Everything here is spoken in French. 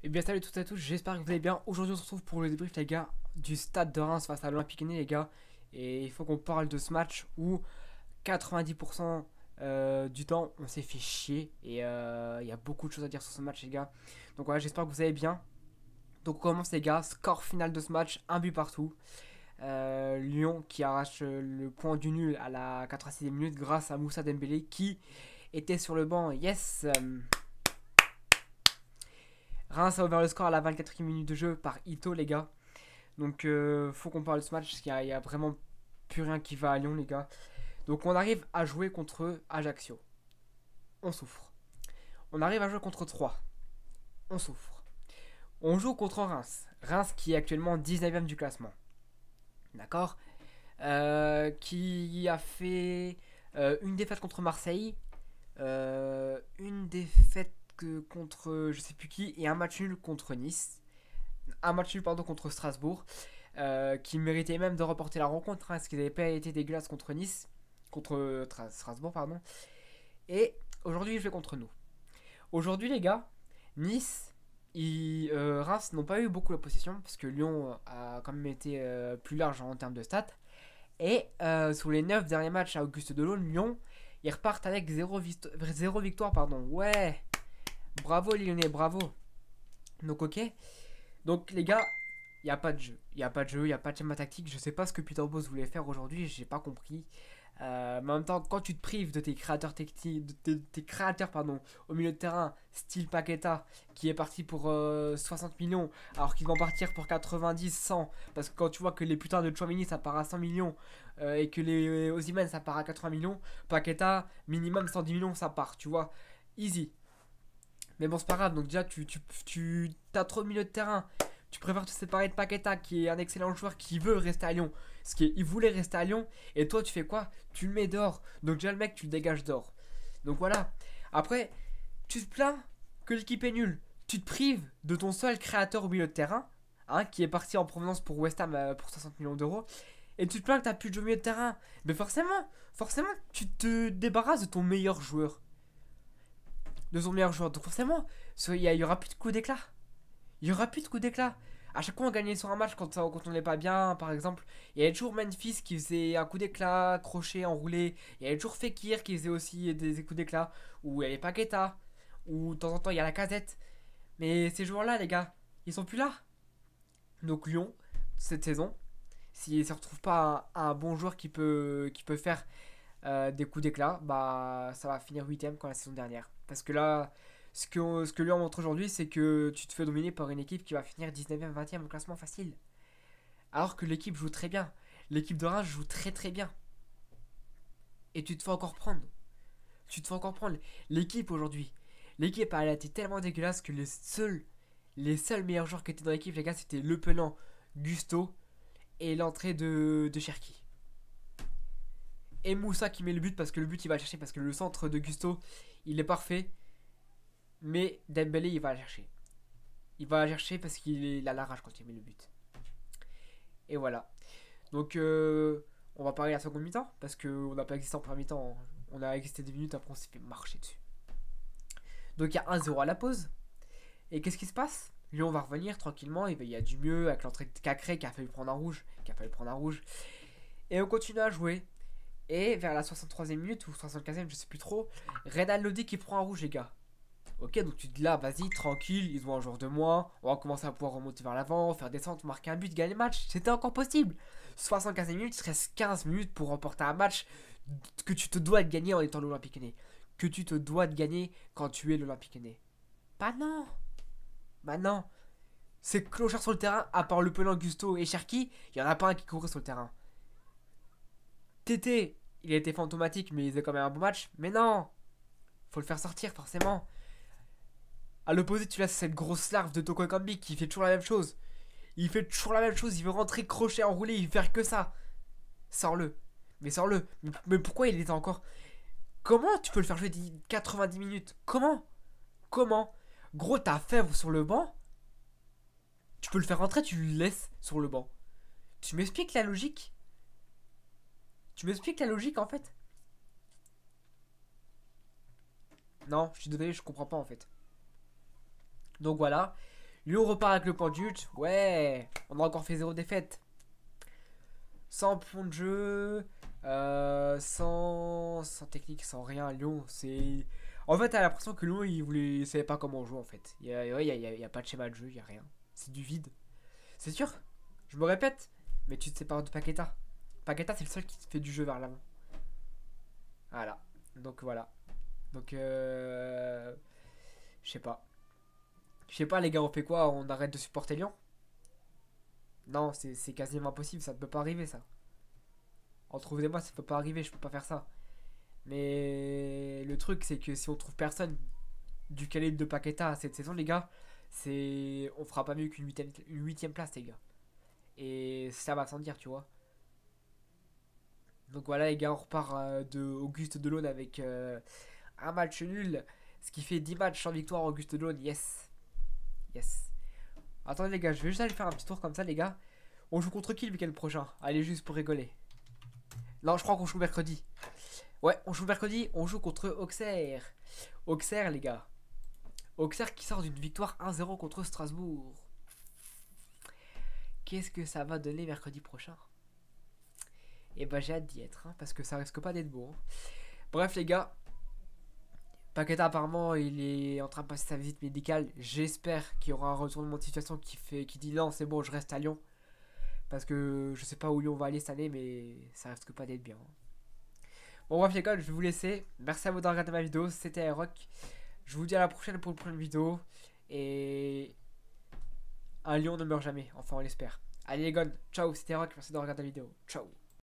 Et bien salut toutes et à tous, j'espère que vous allez bien. Aujourd'hui on se retrouve pour le débrief les gars du stade de Reims face à l'Olympique Lyonnais les gars. Et il faut qu'on parle de ce match où 90% du temps on s'est fait chier. Et il y a beaucoup de choses à dire sur ce match les gars. Donc voilà, j'espère que vous allez bien. Donc on commence les gars, score final de ce match, un but partout. Lyon qui arrache le point du nul à la 86e minute grâce à Moussa Dembélé qui était sur le banc. Yes. Reims a ouvert le score à la 24e minute de jeu par Ito les gars. Donc faut qu'on parle de ce match parce qu'il y a vraiment plus rien qui va à Lyon les gars. Donc on arrive à jouer contre Ajaccio. On souffre. On arrive à jouer contre 3. On souffre. On joue contre Reims. Reims qui est actuellement 19ème du classement. D'accord. Qui a fait une défaite contre Marseille. Une défaite contre je sais plus qui. Et un match nul contre Nice. Un match nul pardon contre Strasbourg. Qui méritait même de reporter la rencontre. Parce qu'ils n'avaient pas été dégueulasses contre Nice. Contre Strasbourg pardon. Et aujourd'hui ils jouent contre nous. Aujourd'hui les gars. Nice. Reims n'ont pas eu beaucoup la possession. Parce que Lyon a quand même été plus large en termes de stats. Et sur les 9 derniers matchs à Auguste Delaune, Lyon, ils repartent avec 0 victoire. Pardon. Ouais. Bravo les Lyonnais, bravo. Donc ok. Donc les gars, il n'y a pas de jeu. Il n'y a pas de jeu, il n'y a pas de schéma tactique. Je sais pas ce que Peter Bosz voulait faire aujourd'hui, j'ai pas compris. Mais en même temps, quand tu te prives de tes créateurs techniques, de tes créateurs pardon, au milieu de terrain, style Paqueta, qui est parti pour 60 millions, alors qu'ils vont partir pour 90, 100, parce que quand tu vois que les putains de Tchouaméni ça part à 100 millions et que les Osimhen ça part à 80 millions, Paqueta minimum 110 millions ça part, tu vois, easy. Mais bon c'est pas grave, donc déjà tu as trop de milieu de terrain. Tu préfères te séparer de Paqueta qui est un excellent joueur qui veut rester à Lyon. Parce qu'il voulait rester à Lyon. Et toi tu fais quoi? Tu le mets dehors. Donc déjà le mec tu le dégages dehors. Donc voilà. Après, tu te plains que l'équipe est nulle. Tu te prives de ton seul créateur au milieu de terrain. Hein, qui est parti en provenance pour West Ham pour 60 millions d'euros. Et tu te plains que t'as plus de jeu au milieu de terrain. Mais forcément, tu te débarrasses de ton meilleur joueur. De son meilleur joueur. Donc forcément, il y aura plus de coups d'éclat. Il y aura plus de coups d'éclat. À chaque fois on gagnait sur un match quand on n'est pas bien, par exemple. Il y avait toujours Memphis qui faisait un coup d'éclat, crochet, enroulé. Il y avait toujours Fekir qui faisait aussi des coups d'éclat. Ou il y avait Paqueta. Ou de temps en temps il y a la casette. Mais ces joueurs-là, les gars, ils sont plus là. Donc Lyon, cette saison, s'il ne se retrouve pas un bon joueur qui peut faire des coups d'éclat, bah ça va finir 8ème comme la saison dernière. Parce que là, ce que Lyon montre aujourd'hui, c'est que tu te fais dominer par une équipe qui va finir 19ème, 20ème au classement facile. Alors que l'équipe joue très bien. L'équipe de Reims joue très très bien. Et tu te fais encore prendre. Tu te fais encore prendre. L'équipe aujourd'hui. L'équipe elle a été tellement dégueulasse que les seuls meilleurs joueurs qui étaient dans l'équipe, les gars, c'était Le Penant, Gusto et l'entrée de Cherki. Et Moussa qui met le but parce que le but il va le chercher parce que le centre de Gusto il est parfait. Mais Dembélé il va la chercher. Il va la chercher parce qu'il a la rage quand il met le but. Et voilà. Donc on va parler de la seconde mi-temps parce qu'on n'a pas existé en première mi-temps. On a existé 10 minutes après on s'est fait marcher dessus. Donc il y a 1-0 à la pause. Et qu'est-ce qui se passe? Lyon va revenir tranquillement. Et ben, il y a du mieux avec l'entrée de Cacré qui a fallu prendre un rouge. Et on continue à jouer. Et vers la 63e minute ou 75e, je sais plus trop, Renan Lodi qui prend un rouge, les gars. Ok, donc tu te dis là, vas-y, tranquille, ils ont un joueur de moins, on va commencer à pouvoir remonter vers l'avant, faire descendre, marquer un but, gagner le match. C'était encore possible. 75e minute, il te reste 15 minutes pour remporter un match que tu te dois de gagner en étant l'Olympique Lyonnais. Que tu te dois de gagner quand tu es l'Olympique Lyonnais. Bah non. Bah non. C'est clochard sur le terrain, à part le Pelin, Gusto et Cherki, il y en a pas un qui courait sur le terrain. Tété, il a été fantomatique, mais il faisait quand même un bon match. Mais non, faut le faire sortir forcément. À l'opposé, tu laisses cette grosse larve de Toko Ekambi qui fait toujours la même chose. Il fait toujours la même chose, il veut rentrer crochet enroulé, il veut faire que ça. Sors-le. Mais sors-le. Mais pourquoi il est encore. Comment tu peux le faire jouer 90 minutes? Comment Gros, t'as Fèvre sur le banc. Tu peux le faire rentrer, tu le laisses sur le banc. Tu m'expliques la logique? Tu m'expliques la logique en fait? Non, je suis désolé, je comprends pas en fait. Donc voilà, Lyon repart avec le point de chute. Ouais, on a encore fait 0 défaite. Sans point de jeu, sans technique, sans rien. Lyon, c'est. En fait, t'as l'impression que Lyon, il savait pas comment jouer en fait. Il y a pas de schéma de jeu, il y a rien. C'est du vide. C'est sûr, je me répète, mais tu te sépares de Paqueta. Paqueta, c'est le seul qui te fait du jeu vers l'avant. Voilà. Donc voilà. Donc, je sais pas. Je sais pas, les gars, on fait quoi? On arrête de supporter Lyon? Non, c'est quasiment impossible, ça ne peut pas arriver ça. Entre vous et moi, ça peut pas arriver, je peux pas faire ça. Mais le truc, c'est que si on trouve personne du calibre de Paqueta cette saison, les gars, c'est on fera pas mieux qu'une huitième place, les gars. Et ça va sans dire, tu vois. Donc voilà, les gars, on repart de Auguste Delaune avec un match nul. Ce qui fait 10 matchs sans victoire, Auguste Delaune, yes. Yes. Attendez, les gars, je vais juste aller faire un petit tour comme ça, les gars. On joue contre qui le week-end prochain? Allez, juste pour rigoler. Non, je crois qu'on joue mercredi. Ouais, on joue mercredi, on joue contre Auxerre. Auxerre, les gars. Auxerre qui sort d'une victoire 1-0 contre Strasbourg. Qu'est-ce que ça va donner mercredi prochain? Et bah j'ai hâte d'y être, hein, parce que ça risque pas d'être beau. Hein. Bref, les gars. Paqueta, apparemment, il est en train de passer sa visite médicale. J'espère qu'il y aura un retournement de situation qui dit non, c'est bon, je reste à Lyon. Parce que je sais pas où Lyon va aller cette année, mais ça risque pas d'être bien. Bon, bref, les gars, je vais vous laisser. Merci à vous d'avoir regardé ma vidéo. C'était Aeroc. Je vous dis à la prochaine pour une prochaine vidéo. Et un lion ne meurt jamais. Enfin, on l'espère. Allez, les gars, ciao, c'était Aeroc. Merci d'avoir regardé la vidéo. Ciao.